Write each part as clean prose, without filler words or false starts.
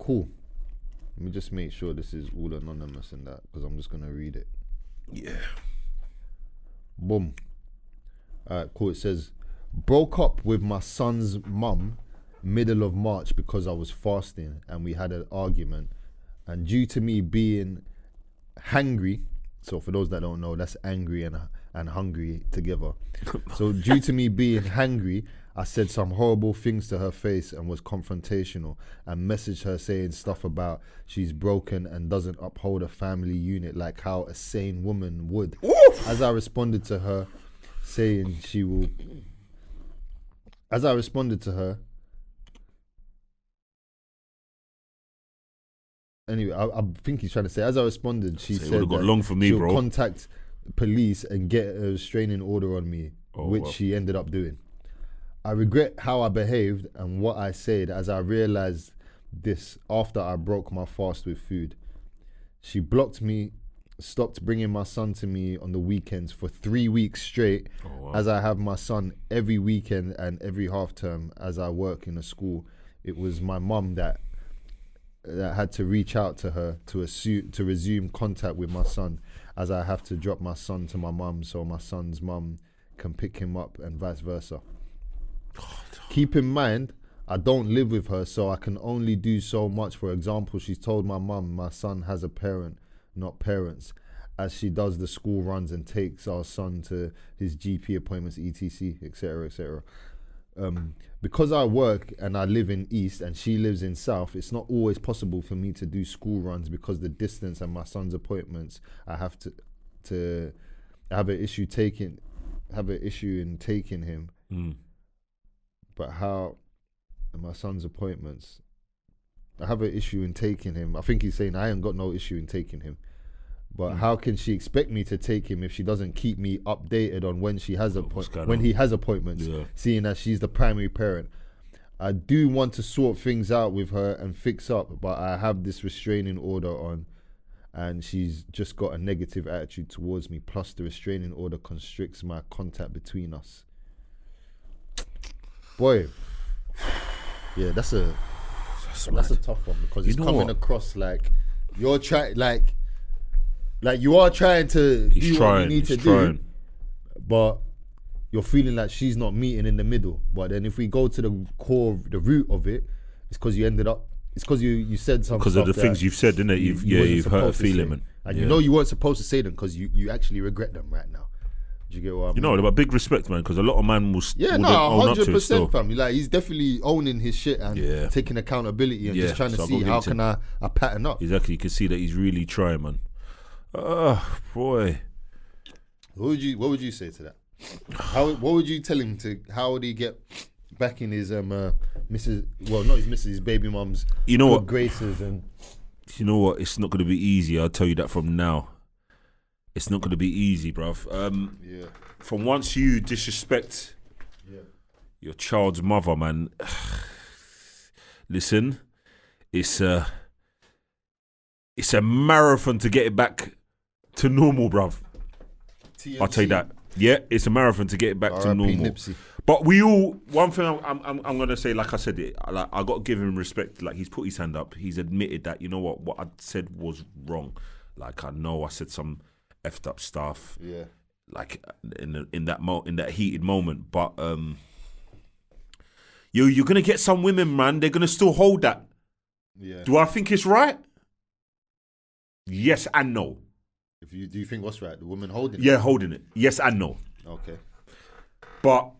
cool. Let me just make sure this is all anonymous and that, because I'm just gonna read it. Yeah. Boom. Alright, cool. It says, broke up with my son's mum middle of March because I was fasting and we had an argument. And due to me being hangry, so for those that don't know, that's angry and hungry together. So due to me being hangry, I said some horrible things to her face and was confrontational and messaged her saying stuff about she's broken and doesn't uphold a family unit like how a sane woman would. Oof. As I responded to her saying she will... As I responded to her... Anyway, I think he's trying to say, as I responded, she So it said would've got that long for me, she'll bro. contact police and get a restraining order on me, which wow. she ended up doing. I regret how I behaved and what I said as I realized this after I broke my fast with food. She blocked me, stopped bringing my son to me on the weekends for 3 weeks straight, as I have my son every weekend and every half term as I work in a school. It was my mum that had to reach out to her to resume contact with my son, as I have to drop my son to my mum so my son's mum can pick him up and vice versa. Keep in mind, I don't live with her, so I can only do so much. For example, she's told my mum my son has a parent, not parents, as she does the school runs and takes our son to his GP appointments, etc., etc., etc. Because I work and I live in East and she lives in South, it's not always possible for me to do school runs because the distance and my son's appointments. I have to have an issue in taking him. But how my son's appointments, I have an issue in taking him. I think he's saying I ain't got no issue in taking him. But how can she expect me to take him if she doesn't keep me updated on when she has he has appointments, seeing as she's the primary parent? I do want to sort things out with her and fix up, but I have this restraining order on, and she's just got a negative attitude towards me. Plus, the restraining order constricts my contact between us. Boy, yeah, that's a tough one, because it's coming across like you're trying, like you are trying to do what you need to do, but you're feeling like she's not meeting in the middle. But then if we go to the core, the root of it, it's because you ended up. It's because you said something. Because of the things you've said, didn't it? You've hurt a feeling, man. And you know you weren't supposed to say them because you actually regret them right now. Do you get what I mean? You know, but big respect, man, because a lot of man will. Yeah, no, 100%, fam. Like, he's definitely owning his shit and taking accountability and just trying to see how can I pattern up. Exactly, you can see that he's really trying, man. Oh boy. What would you say to that? What would you tell him to? How would he get back in his missus? Well, not his missus, his baby mum's. You know what? Graces and. You know what? It's not going to be easy. I'll tell you that from now. It's not going to be easy, bruv. From once you disrespect your child's mother, man. Listen, it's a marathon to get it back to normal, bruv. I'll tell you that. Yeah, it's a marathon to get it back to normal. Nipsey. But one thing I'm gonna say, like I said, I got to give him respect. Like, he's put his hand up. He's admitted that, you know what I said was wrong. Like, I know I said some effed up stuff. Yeah. Like in that heated moment, but you're gonna get some women, man. They're gonna still hold that. Yeah. Do I think it's right? Yes and no. Do you think what's right? The woman holding it? Yeah, holding it. Yes and no. Okay. But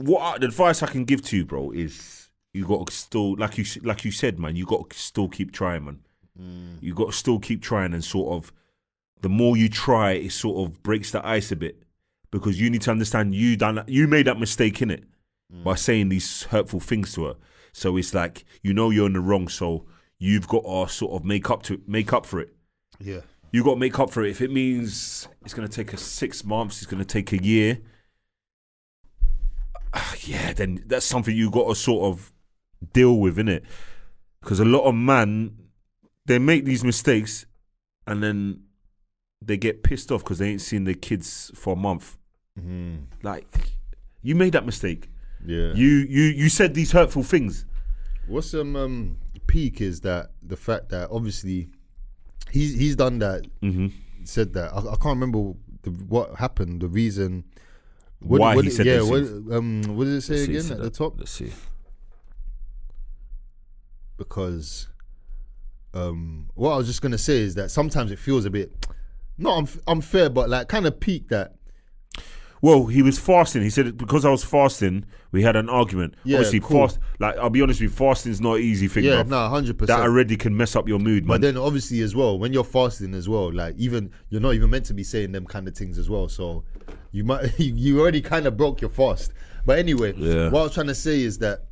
the advice I can give to you, bro, is you got to still, like you said, man, you got to still keep trying, man. You got to still keep trying, and sort of, the more you try, it sort of breaks the ice a bit, because you need to understand you made that mistake, innit, by saying these hurtful things to her. So it's like, you're in the wrong, so you've got to sort of make up for it. Yeah. You got to make up for it. If it means it's going to take us 6 months, it's going to take a year, then that's something you got to sort of deal with, innit? Because a lot of man, they make these mistakes and then they get pissed off because they ain't seen their kids for a month. Like, you made that mistake. Yeah. You said these hurtful things. What's peak is that the fact that obviously he's done that. Said that I can't remember what happened. The reason why he said yeah. this. What did it say again at the top? Let's see. Because what I was just gonna say is that sometimes it feels a bit not unfair, but like kind of peak that. Well, he was fasting. He said because I was fasting, we had an argument. Yeah, obviously, cool. I'll be honest with you, fasting's not an easy thing. Yeah, bruv. no, 100%. That already can mess up your mood, man. But then obviously as well, when you're fasting as well, like even you're not even meant to be saying them kind of things as well. So you might you already kind of broke your fast. But anyway, what I was trying to say is that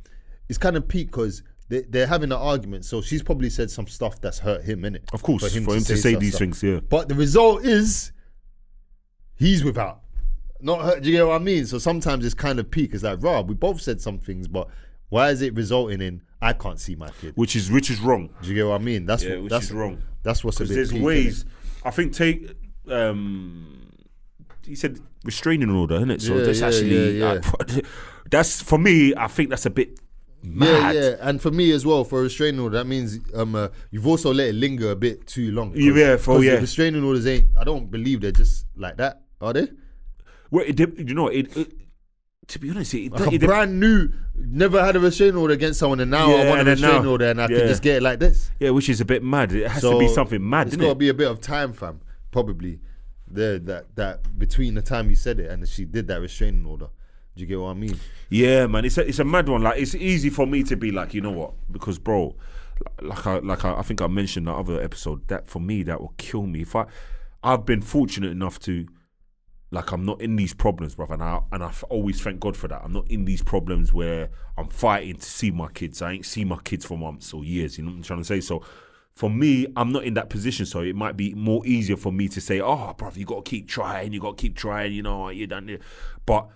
it's kind of peak because they're having an argument. So she's probably said some stuff that's hurt him, innit? Of course, for him to say these things, yeah. But the result is he's without. Not hurt, do you get what I mean? So sometimes it's kind of peak. It's like, Rob, we both said some things, but why is it resulting in I can't see my kid? Which is wrong. Do you get what I mean? That's which is wrong. That's what's a bit there's peak, ways. I think he said restraining order, isn't it? So that's actually that's for me. I think that's a bit mad. Yeah, and for me as well, for a restraining order, that means you've also let it linger a bit too long. The restraining orders ain't. I don't believe they're just like that, are they? Well, to be honest, brand new, never had a restraining order against someone, and now I want a restraining order, and I can just get it like this. Yeah, which is a bit mad. It has to be something mad. It's got to be a bit of time, fam. Probably there that between the time you said it and she did that restraining order. Do you get what I mean? Yeah, man. It's a mad one. Like it's easy for me to be like, you know what? Because bro, I think I mentioned the other episode that for me that will kill me. If I've been fortunate enough to. Like I'm not in these problems, bruv, and I always thank God for that. I'm not in these problems where I'm fighting to see my kids. I ain't seen my kids for months or years. You know what I'm trying to say? So, for me, I'm not in that position. So it might be more easier for me to say, "Oh, bruv, you got to keep trying. You got to keep trying. You know, you done it." But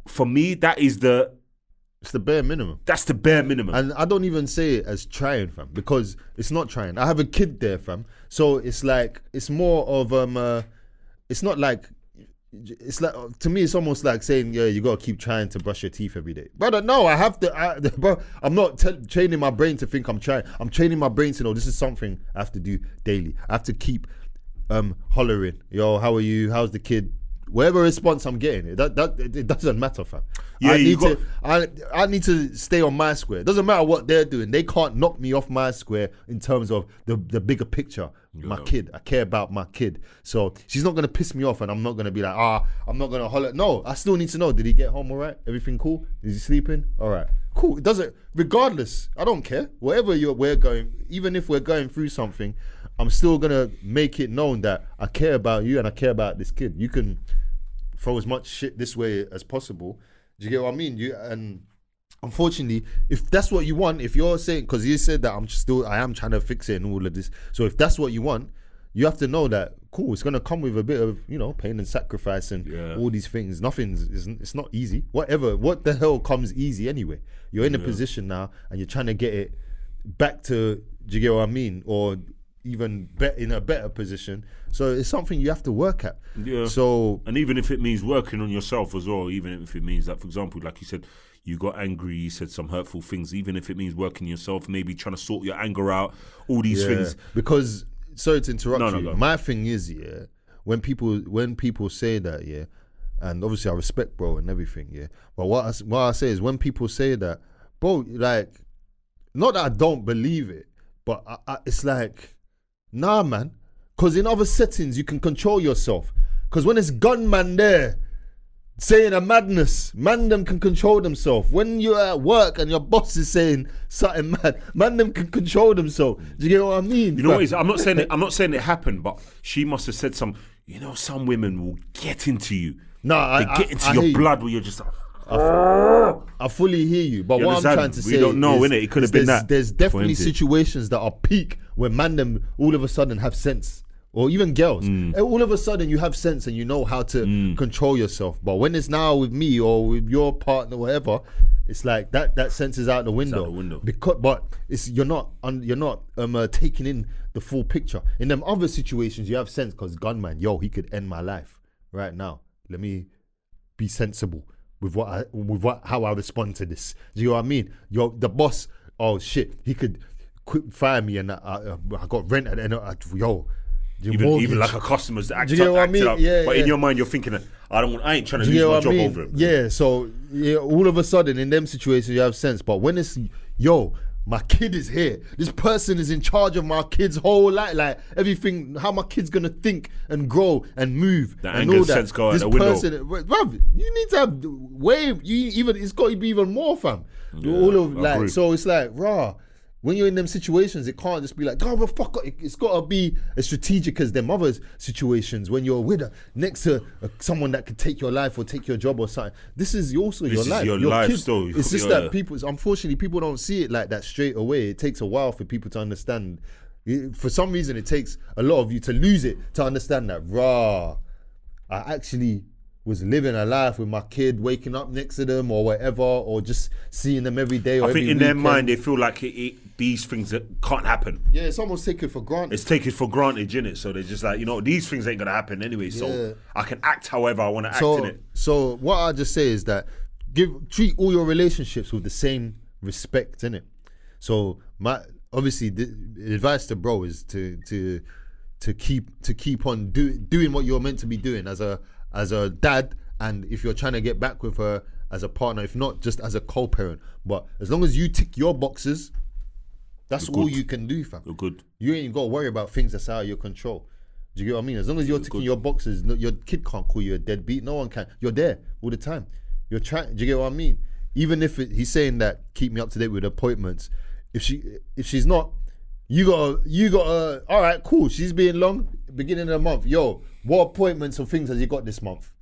for me, that is it's the bare minimum. That's the bare minimum. And I don't even say it as trying, fam, because it's not trying. I have a kid there, fam. So it's like it's more of it's not like. It's like to me, it's almost like saying, "Yeah, you gotta keep trying to brush your teeth every day." Brother, no, I have to. Bro, I'm not training my brain to think I'm trying. I'm training my brain to know this is something I have to do daily. I have to keep hollering, "Yo, how are you? How's the kid?" Whatever response I'm getting, it doesn't matter, fam. Yeah, I need to stay on my square. It doesn't matter what they're doing. They can't knock me off my square in terms of the bigger picture. My kid, I care about my kid. So she's not gonna piss me off, and I'm not gonna be like, I'm not gonna holler. No, I still need to know. Did he get home all right? Everything cool? Is he sleeping? All right, cool. It doesn't. Regardless, I don't care. Wherever we're going, even if we're going through something, I'm still gonna make it known that I care about you and I care about this kid. You can throw as much shit this way as possible. Do you get what I mean? And unfortunately, if that's what you want, if you're saying, because you said that I am trying to fix it and all of this. So if that's what you want, you have to know that cool. It's gonna come with a bit of pain and sacrifice and all these things. It's not easy. What the hell comes easy anyway? You're in a position now and you're trying to get it back to. Do you get what I mean? Or even in a better position. So it's something you have to work at. Yeah. So, and even if it means working on yourself as well, even if it means that, for example, like you said, you got angry, you said some hurtful things, even if it means working yourself, maybe trying to sort your anger out, all these things. Because, sorry to interrupt you, go. my thing is, when people say that, and obviously I respect bro and everything, but what I say is when people say that, bro, like, not that I don't believe it, but it's like, nah, man. Because in other settings, you can control yourself. Because when it's gunman there saying a madness, man them can control themselves. When you're at work and your boss is saying something mad, man them can control themselves. Do you get what I mean? You know what it is? I'm not saying it happened, but she must have said some women will get into you. No, they get into your blood where you're just like, I fully hear you, but what I'm trying to say, we don't know, innit? It could have been that. There's definitely situations that are peak where man them all of a sudden have sense, or even girls. All of a sudden you have sense and you know how to control yourself. But when it's now with me or with your partner, whatever, it's like that sense is out the window. It's out the window. But you're not taking in the full picture. In them other situations, you have sense because gunman, he could end my life right now. Let me be sensible with how I respond to this. Do you know what I mean? The boss oh shit, he could quick fire me and I got rent at the end of yo. Even like a customer's Do you get what I mean? up. Yeah, but yeah. in your mind, you're thinking, I ain't trying to Do lose you know my what I job mean? over it. Yeah, so all of a sudden in them situations you have sense. But when it's, yo, my kid is here. This person is in charge of my kid's whole life. Like everything, how my kid's gonna think and grow and move The and anger all that. sense go out This the window. person, bruv, you need to have way. It's got to be even more, fam. All of I like, agree. so it's like, rah. When you're in them situations, it can't just be like, oh, well, fuck it. It's got to be as strategic as them other situations when you're with next to someone that could take your life or take your job or something. This is also your is life. your life kids. still. It's just Yeah. that unfortunately, people don't see it like that straight away. It takes a while for people to understand. For some reason, it takes a lot of you to lose it to understand that, rah, I actually was living a life with my kid, waking up next to them or whatever, or just seeing them every day or I every think in their weekend. mind, they feel like these things that can't happen. Yeah, it's almost taken for granted. It's taken for granted, innit? So they're just like, these things ain't gonna happen anyway. So Yeah. I can act however I want to act in it. So what I just say is that treat all your relationships with the same respect, innit? So obviously the advice to bro is to keep on doing what you're meant to be doing as a dad, and if you're trying to get back with her as a partner, if not just as a co-parent. But as long as you tick your boxes, that's all you can do, fam. You're good. You ain't got to worry about things that's out of your control. Do you get what I mean? As long as you're ticking your boxes, your kid can't call you a deadbeat. No one can. You're there all the time. You're trying. Do you get what I mean? Even if he's saying that, keep me up to date with appointments. If she's not, you got. All right, cool. She's being long. Beginning of the month, yo, what appointments or things has he got this month?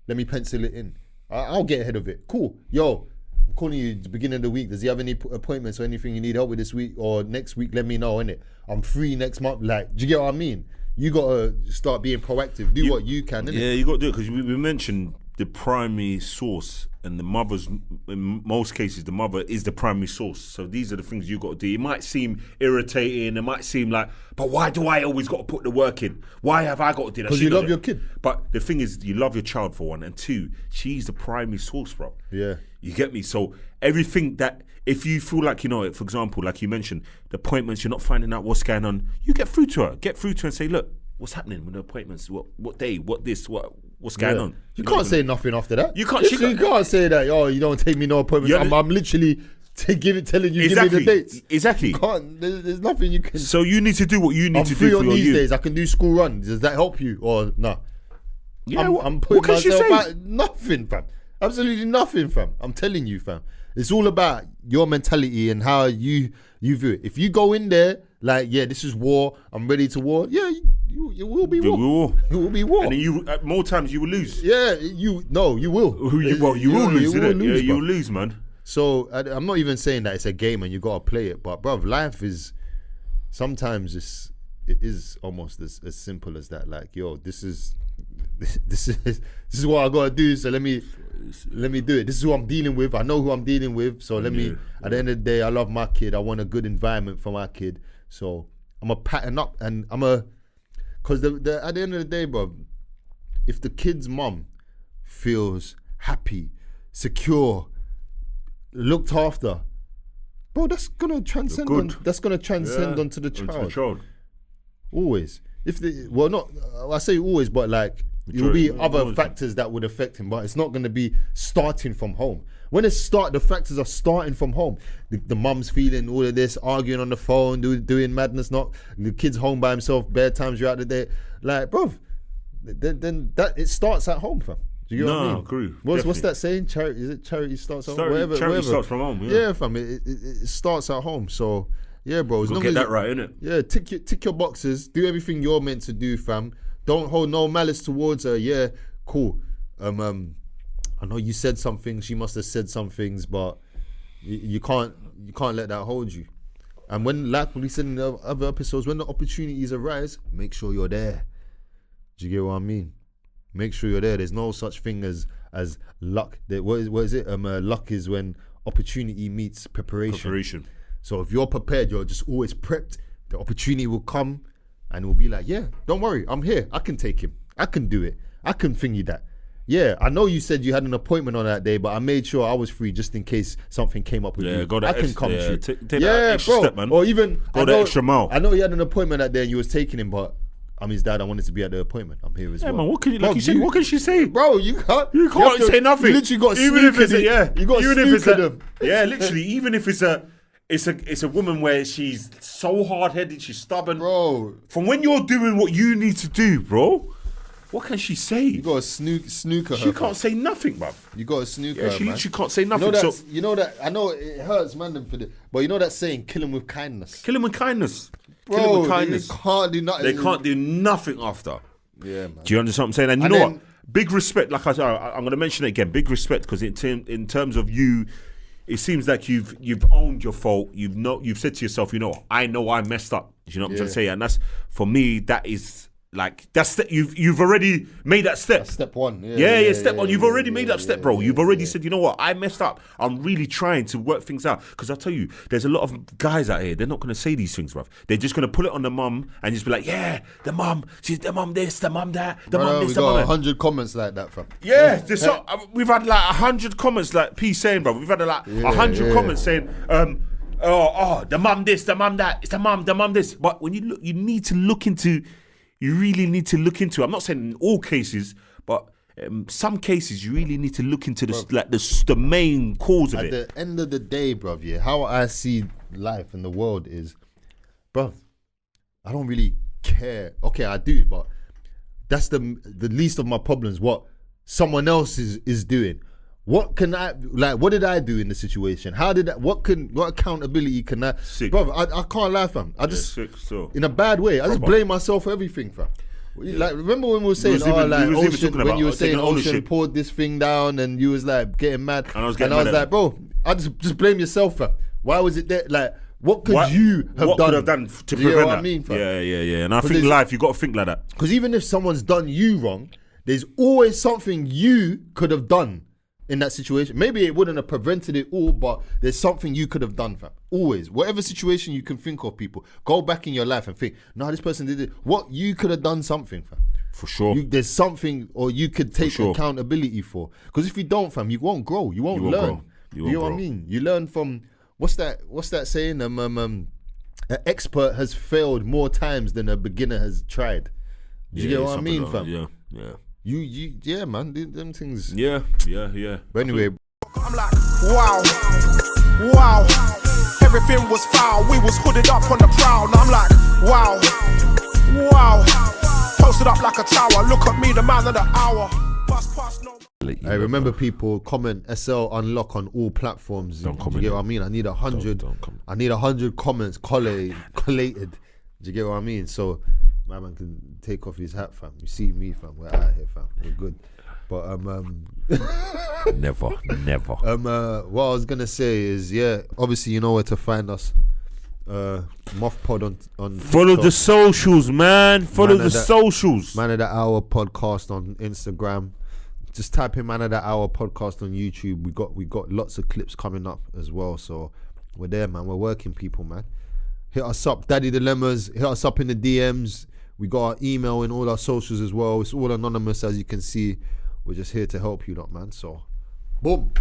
Let me pencil it in. I'll get ahead of it. Cool. Yo, I'm calling you at the beginning of the week. Does he have any appointments or anything you need help with this week or next week? Let me know, innit? I'm free next month. Like, do you get what I mean? You got to start being proactive. Do what you can, innit? Yeah, you got to do it because we mentioned the primary source, and the mother's, in most cases, the mother is the primary source. So these are the things you got to do. It might seem irritating. It might seem like, but why do I always got to put the work in? Why have I got to do that? Because you love your kid. But the thing is, you love your child for one, and two, she's the primary source, bro. Yeah. You get me? So everything that, if you feel like, for example, like you mentioned, the appointments, you're not finding out what's going on, you get through to her. Get through to her and say, look, what's happening with the appointments? What day? What this? What's going on? You can't say nothing after that. You can't- You she can't- can't say that. Oh, you don't take me no appointments. Yeah. I'm literally telling you, Exactly. give me the dates. Exactly. You can't. There's nothing you can. So you need to do what you need I'm to free do for on your these youth. days. I can do school run. Does that help you or no? Yeah, I'm putting what can she myself say? out. Nothing, fam. Absolutely nothing, fam. I'm telling you, fam. It's all about your mentality and how you view it. If you go in there like, yeah, this is war. I'm ready to war. Yeah, you will be war. It will be war. And then more times you will lose. Yeah, you will. You will lose, You will innit? lose, You bruv. will lose, man. So I'm not even saying that it's a game and you gotta play it, but bruv, life is sometimes it is almost as simple as that. Like, yo, this is what I gotta do. So let me do it. This is who I'm dealing with. I know who I'm dealing with. So let me. At the end of the day, I love my kid. I want a good environment for my kid. So I'm a pattern up and because at the end of the day, bruv, if the kid's mum feels happy, secure, looked after, bro, that's gonna transcend good. that's gonna transcend onto the Onto child. the child. Always. Not I say always, but like it will be Majority, other always. factors that would affect him, but it's not gonna be starting from home. When the factors are starting from home. The mum's feeling all of this, arguing on the phone, doing madness, not the kid's home by himself, bare times throughout the day. Like, bro, then that it starts at home, fam. Do you get what I No, mean? I agree. What's Definitely. that saying? Charity starts at home. Charity starts from home. Yeah, fam. It starts at home. So yeah, bro. As We'll long get as that right, innit? yeah, tick your boxes. Do everything you're meant to do, fam. Don't hold no malice towards her. Yeah, cool. I know you said some things. She must have said some things, but you can't let that hold you. And when, like we said in the other episodes, when the opportunities arise, make sure you're there. Do you get what I mean? Make sure you're there. There's no such thing as luck. What is it? Luck is when opportunity meets preparation. So if you're prepared, you're just always prepped. The opportunity will come, and it will be like, yeah, don't worry, I'm here. I can take him. I can do it. I can thingy that. Yeah, I know you said you had an appointment on that day, but I made sure I was free just in case something came up with you. go I that can come to you. take that extra bro. step, man. Or even Go the extra mile. I know you had an appointment that day and you was taking him, but I'm his dad. I wanted to be at the appointment. I'm here as Yeah, well. man. What can you, Bro, like you said? What can she say? Bro, you can't. You can't have to- say nothing. You literally got to even if it's You got to even if it's snooker them. literally, even if it's a woman where she's so hard headed, she's stubborn. Bro, From when you're doing what you need to do, bro, what can she say? you got to snooker her. She can't say nothing, bruv. You got to snooker Yeah, her, she man. literally can't say You know nothing. that? So You know that? I know it hurts, man, them for the. But you know that saying, "Kill him with kindness." kill him with kindness. Bro, Kill him with kindness. they can't do nothing. They can't do nothing after. Yeah, man. Do you understand what I'm saying? And you And know then- what? Big respect. Like I'm going to mention it again. Big respect because in terms of you, it seems like you've owned your fault. You've said to yourself, I know I messed up. Do you know what I'm trying to say? And that's for me. That is like you've already made that step. That's step one. Yeah, step one. You've already made that step, bro. yeah, You've already said, you know what, I messed up. I'm really trying to work things out. Because I'll tell you, there's a lot of guys out here, they're not going to say these things, bruv. They're just going to pull it on the mum and just be like, yeah, the mum, she's the mum this, the mum that, the mum this, we the got mum that. 100 comments like that, fam. Yeah, we've had like 100 comments, like P saying, bro. We've had like 100 comments saying, the mum this, the mum that, it's the mum this. But when you look, you really need to look into. I'm not saying in all cases, but some cases you really need to look into the main cause of At it. the end of the day, bruv, yeah, how I see life in the world is, bruv, I don't really care. Okay, I do, but that's the least of my problems. What someone else is doing. What can I what did I do in the situation? What accountability can I? Sick. Bruv, I can't lie, fam. I just Sick, so. in a bad way. I just Proper. blame myself for everything, fam. Like, remember when we were saying, was even Ocean, talking when about you were taking saying Ocean ownership. poured this thing down and you was like getting mad. And I was getting mad at like, him. bro, I just blame yourself, fam. Why was it there? Like, what could you have what done? could have done to Do you know prevent what that? I mean, fam? Yeah. And I think there's- life, you got to think like that. Because even if someone's done you wrong, there's always something you could have done in that situation. Maybe it wouldn't have prevented it all, but there's something you could have done, fam. Always. Whatever situation you can think of, people, go back in your life and think, no, this person did it. What you could have done something, fam. For sure. There's something or you could take sure. accountability for. Because if you don't, fam, you won't grow. You won't won't learn. grow. You You won't know what I grow. mean? You learn from what's that saying? An expert has failed more times than a beginner has tried. Do you get what I something mean, like fam? that. Yeah. Yeah, man. Them things. Yeah. But anyway, I'm like, wow. Everything was foul. We was hooded up on the prowl. Now I'm like, wow. Posted up like a tower. Look at me, the man of the hour. Bus pass, no. I remember people comment SL unlock on all platforms. Don't Do you comment get it. what I mean? I need 100. Don't comment. I need 100 comments collated. Do you get what I mean? So my man can take off his hat, fam. You see me, fam. We're out here, fam. We're good. But Never. what I was gonna say is, yeah, obviously you know where to find us. Moth Pod on Follow TikTok. the socials, man. Follow Man the of that- socials. Man of the Hour podcast on Instagram. Just type in Man of the Hour podcast on YouTube. We got lots of clips coming up as well. So we're there, man. We're working people, man. Hit us up, Daddy Dilemmas. Hit us up in the DMs. We got our email in all our socials as well. It's all anonymous, as you can see. We're just here to help you lot, man. So, boom.